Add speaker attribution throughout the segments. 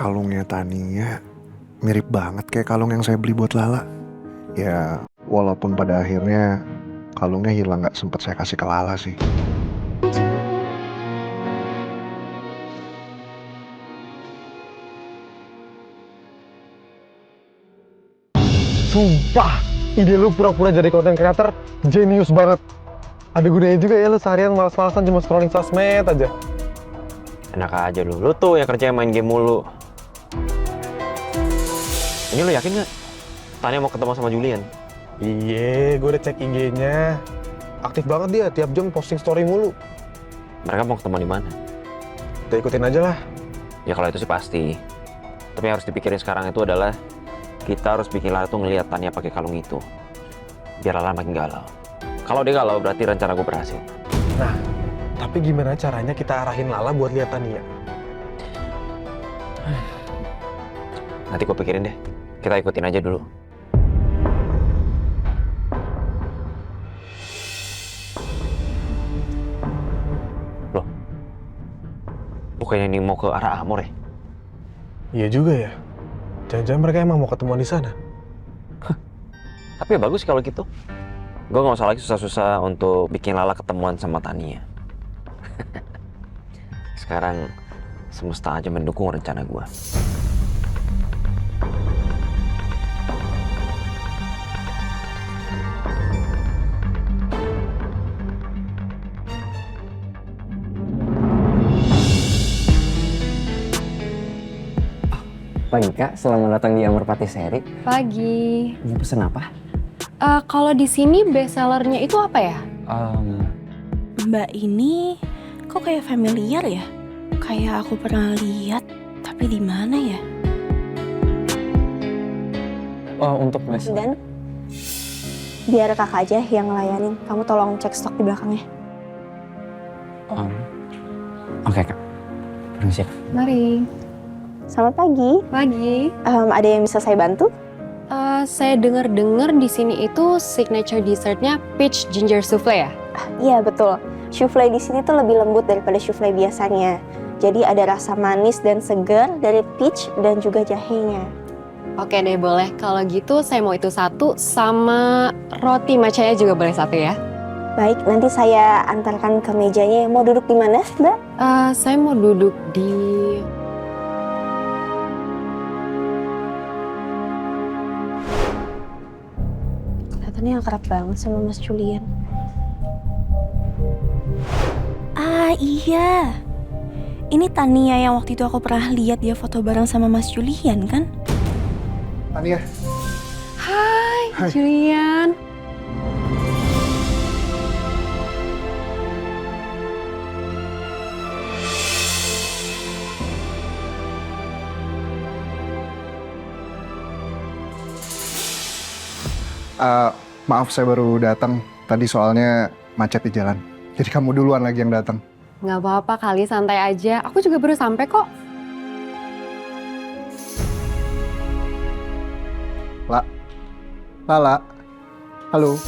Speaker 1: kalungnya Tania mirip banget kayak kalung yang saya beli buat Lala. Ya, walaupun pada akhirnya kalungnya hilang, nggak sempet saya kasih ke Lala sih.
Speaker 2: Sumpah, ide lu pura-pura jadi content creator jenius banget. Ada gunanya juga ya lu seharian malas-malasan cuma scrolling sosmed aja.
Speaker 3: Enak aja lu tuh yang kerja main game mulu. Ini lu yakin nggak? Tanya mau ketemu sama Julian?
Speaker 2: Iya, gue udah cek IG-nya. Aktif banget dia, tiap jam posting story mulu.
Speaker 3: Mereka mau ketemu di mana?
Speaker 2: Kita ikutin aja lah.
Speaker 3: Ya kalau itu sih pasti. Tapi yang harus dipikirin sekarang itu adalah kita harus bikin Lala tuh ngeliat Tania pakai kalung itu. Biar Lala makin galau. Kalau dia galau berarti rencana gue berhasil.
Speaker 2: Nah, tapi gimana caranya kita arahin Lala buat lihat Tania?
Speaker 3: Nanti gue pikirin deh. Kita ikutin aja dulu. Loh, bukannya ini mau ke arah Amor ya?
Speaker 2: Iya juga ya. Jangan-jangan mereka emang mau ketemuan di sana.
Speaker 3: Tapi ya bagus kalau gitu. Gue gak usah lagi susah-susah untuk bikin Lala ketemuan sama Tania. Sekarang semesta aja mendukung rencana gue.
Speaker 4: Pagi Kak, selamat datang di Amor Patisserie.
Speaker 5: Pagi.
Speaker 4: Mau pesen apa?
Speaker 5: Kalau di sini best sellernya itu apa ya?
Speaker 6: Mbak ini kok kayak familiar ya? Kayak aku pernah lihat, tapi di mana ya?
Speaker 4: Oh, untuk best.
Speaker 6: Dan biar kakak aja yang ngelayanin. Kamu tolong cek stok di belakangnya.
Speaker 4: Oke Kak, permisi.
Speaker 5: Mari.
Speaker 6: Selamat pagi.
Speaker 5: Pagi.
Speaker 6: Ada yang bisa saya bantu?
Speaker 5: Saya dengar-dengar di sini itu signature dessertnya peach ginger souffle ya?
Speaker 6: Iya betul. Souffle di sini tuh lebih lembut daripada souffle biasanya. Jadi ada rasa manis dan segar dari peach dan juga jahenya.
Speaker 5: Oke deh boleh. Kalau gitu saya mau itu satu sama roti macanya juga boleh satu ya.
Speaker 6: Baik, nanti saya antarkan ke mejanya. Mau duduk di mana, Mbak?
Speaker 5: Saya mau duduk di...
Speaker 6: Kelihatannya akrab banget sama Mas Julian. Ah iya, ini Tania yang waktu itu aku pernah lihat dia foto bareng sama Mas Julian kan?
Speaker 1: Tania,
Speaker 5: Hai. Julian.
Speaker 1: maaf saya baru datang. Tadi soalnya macet di jalan. Jadi kamu duluan lagi yang datang.
Speaker 5: Nggak apa-apa kali, santai aja. Aku juga baru sampai kok.
Speaker 1: Lala, halo.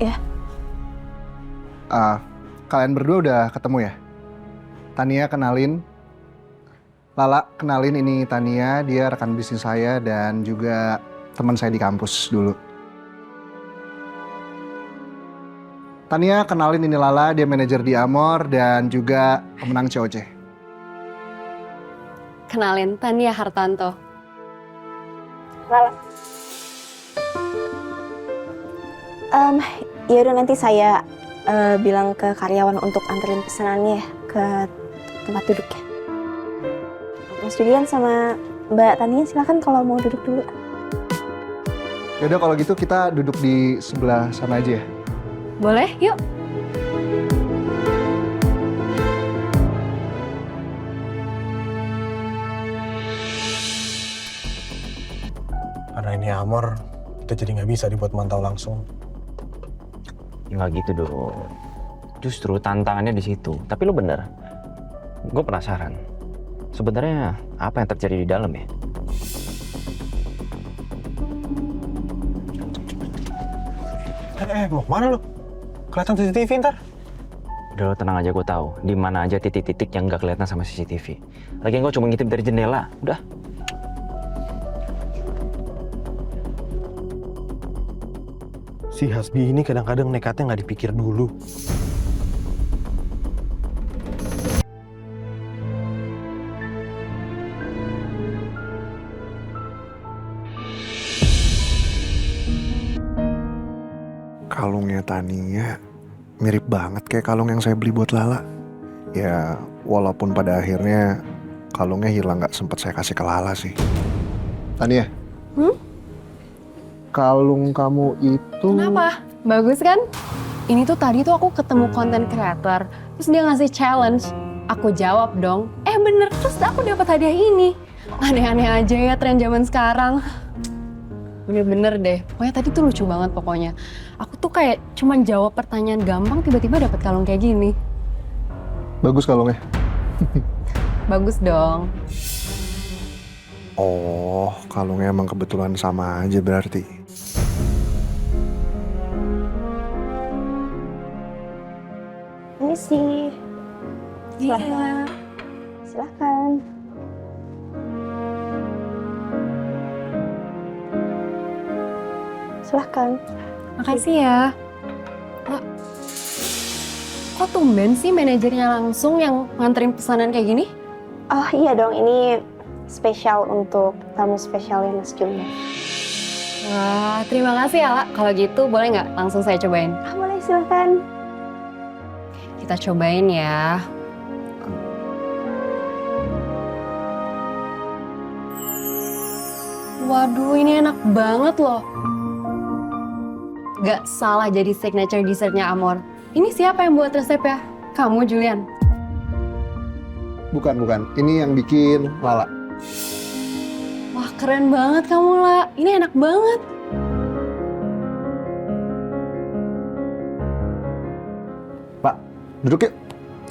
Speaker 6: Ya.
Speaker 1: Kalian berdua udah ketemu ya? Tania kenalin. Lala kenalin, ini Tania, dia rekan bisnis saya dan juga teman saya di kampus dulu. Tania kenalin, ini Lala, dia manajer di Amor dan juga pemenang COC.
Speaker 5: Kenalin, Tania Hartanto.
Speaker 6: Lala. Ya udah nanti saya bilang ke karyawan untuk anterin pesanannya ya ke tempat duduknya. Mas Julian sama Mbak Tania silakan kalau mau duduk dulu.
Speaker 1: Yaudah kalau gitu kita duduk di sebelah sana aja ya.
Speaker 5: Boleh, yuk.
Speaker 2: Karena ini Amor, kita jadi nggak bisa dibuat mantau langsung.
Speaker 3: Ya nggak gitu dong. Justru tantangannya di situ. Tapi lu bener. Gue penasaran. Sebenarnya apa yang terjadi di dalam ya?
Speaker 2: Mau kemana lu? Kelihatan CCTV ntar.
Speaker 3: Udah lo tenang aja, gue tahu di mana aja titik-titik yang nggak kelihatan sama CCTV. Lagian gue cuma ngintip dari jendela, udah.
Speaker 2: Si Hasbi ini kadang-kadang nekatnya nggak dipikir dulu.
Speaker 1: Kalungnya Tania mirip banget kayak kalung yang saya beli buat Lala. Ya, walaupun pada akhirnya kalungnya hilang, nggak sempet saya kasih ke Lala sih. Tania. Kalung kamu itu...
Speaker 5: Kenapa? Bagus kan? Ini tuh tadi tuh aku ketemu konten creator, terus dia ngasih challenge. Aku jawab dong, bener, terus aku dapat hadiah ini. Aneh-aneh aja ya tren zaman sekarang. Bener-bener deh, pokoknya tadi tuh lucu banget pokoknya. Aku tuh kayak cuman jawab pertanyaan gampang, tiba-tiba dapat kalung kayak gini.
Speaker 1: Bagus kalungnya.
Speaker 5: Bagus dong.
Speaker 1: Oh, kalungnya emang kebetulan sama aja berarti.
Speaker 6: Ini sih. Silahkan. Silahkan. Silahkan.
Speaker 5: Makasih ya. Lah, kok tumben sih manajernya langsung yang nganterin pesanan kayak gini?
Speaker 6: Oh iya dong, ini spesial untuk tamu spesialnya Mas Julian.
Speaker 5: Wah, terima kasih ya, Lak. Kalau gitu boleh nggak langsung saya cobain?
Speaker 6: Boleh, silahkan.
Speaker 5: Kita cobain ya. Waduh, ini enak banget loh. Gak salah jadi signature dessertnya Amor. Ini siapa yang buat resepnya? Kamu, Julian?
Speaker 1: Bukan. Ini yang bikin Lala.
Speaker 5: Wah, keren banget kamu, La. Ini enak banget.
Speaker 1: Pak, duduk yuk.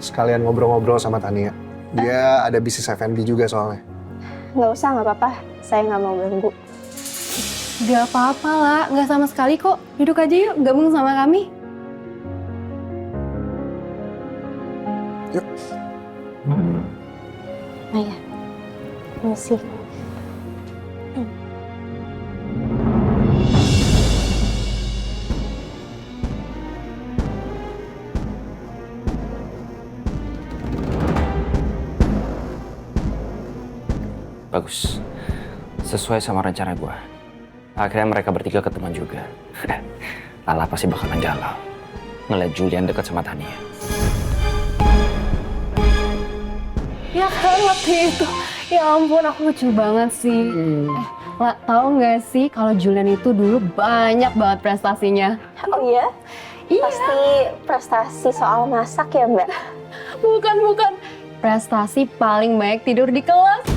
Speaker 1: Sekalian ngobrol-ngobrol sama Tania. Dia ada bisnis F&B juga soalnya.
Speaker 6: Nggak usah, nggak apa-apa. Saya nggak mau ganggu.
Speaker 5: Gak apa-apa, La. Gak sama sekali kok. Duduk aja yuk, gabung sama kami.
Speaker 1: Yuk.
Speaker 6: Oh ya, masih.
Speaker 3: Bagus. Sesuai sama rencana gue. Akhirnya mereka bertiga ketemuan juga. Lala pasti bakalan galau ngeliat Julian dekat sama Tania.
Speaker 5: Ya kan waktu itu. Ya ampun, aku lucu banget sih. La, tahu nggak sih kalau Julian itu dulu banyak banget prestasinya?
Speaker 6: Oh iya?
Speaker 5: Iya.
Speaker 6: Pasti prestasi soal masak ya, Mbak?
Speaker 5: Bukan. Prestasi paling banyak tidur di kelas.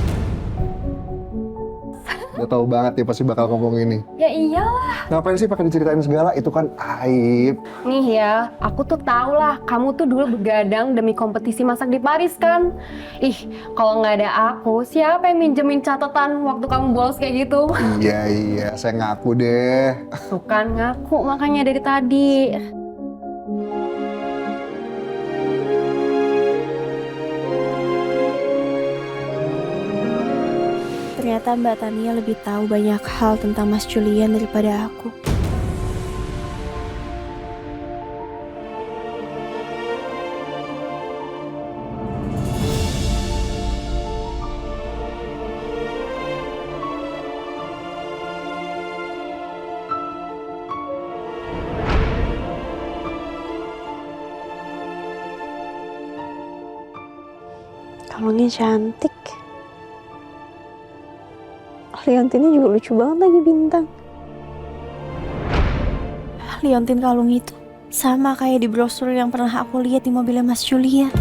Speaker 1: Udah tahu banget ya pasti bakal ngomong ini.
Speaker 5: Ya iyalah.
Speaker 1: Ngapain sih pakai diceritain segala? Itu kan aib.
Speaker 5: Nih ya, aku tuh tau lah, kamu tuh dulu begadang demi kompetisi masak di Paris kan? Ih, kalau nggak ada aku, siapa yang minjemin catatan waktu kamu bolos kayak gitu?
Speaker 1: Iya, saya ngaku deh.
Speaker 5: Tuh kan ngaku makanya dari tadi.
Speaker 6: Ternyata Mbak Tania lebih tahu banyak hal tentang Mas Julian daripada aku. Kalungnya cantik. Liontinnya juga lucu banget lagi, bintang. Liontin kalung itu sama kayak di brosur yang pernah aku lihat di mobilnya Mas Julian.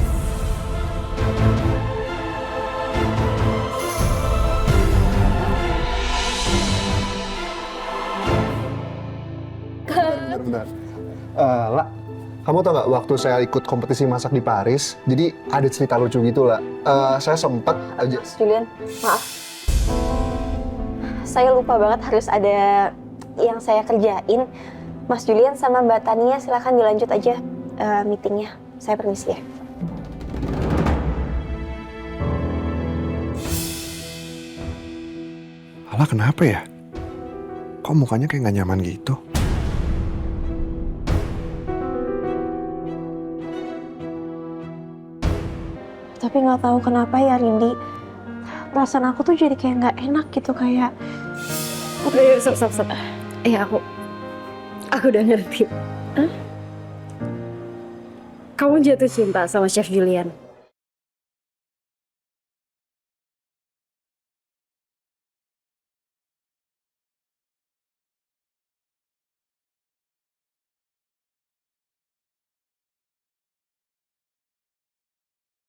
Speaker 1: Bentar. La, kamu tau gak waktu saya ikut kompetisi masak di Paris, jadi ada cerita lucu gitu lah. Saya sempet aja.
Speaker 6: Mas Julian, maaf. Saya lupa banget harus ada yang saya kerjain. Mas Julian sama Mbak Tania silakan dilanjut aja meetingnya. Saya permisi ya.
Speaker 1: Lala kenapa ya? Kok mukanya kayak gak nyaman gitu?
Speaker 6: Tapi nggak tahu kenapa ya Rindi, perasaan aku tuh jadi kayak nggak enak gitu, kayak
Speaker 5: Udah, stop. Iya, aku udah ngerti. Kamu jatuh cinta sama Chef Julian?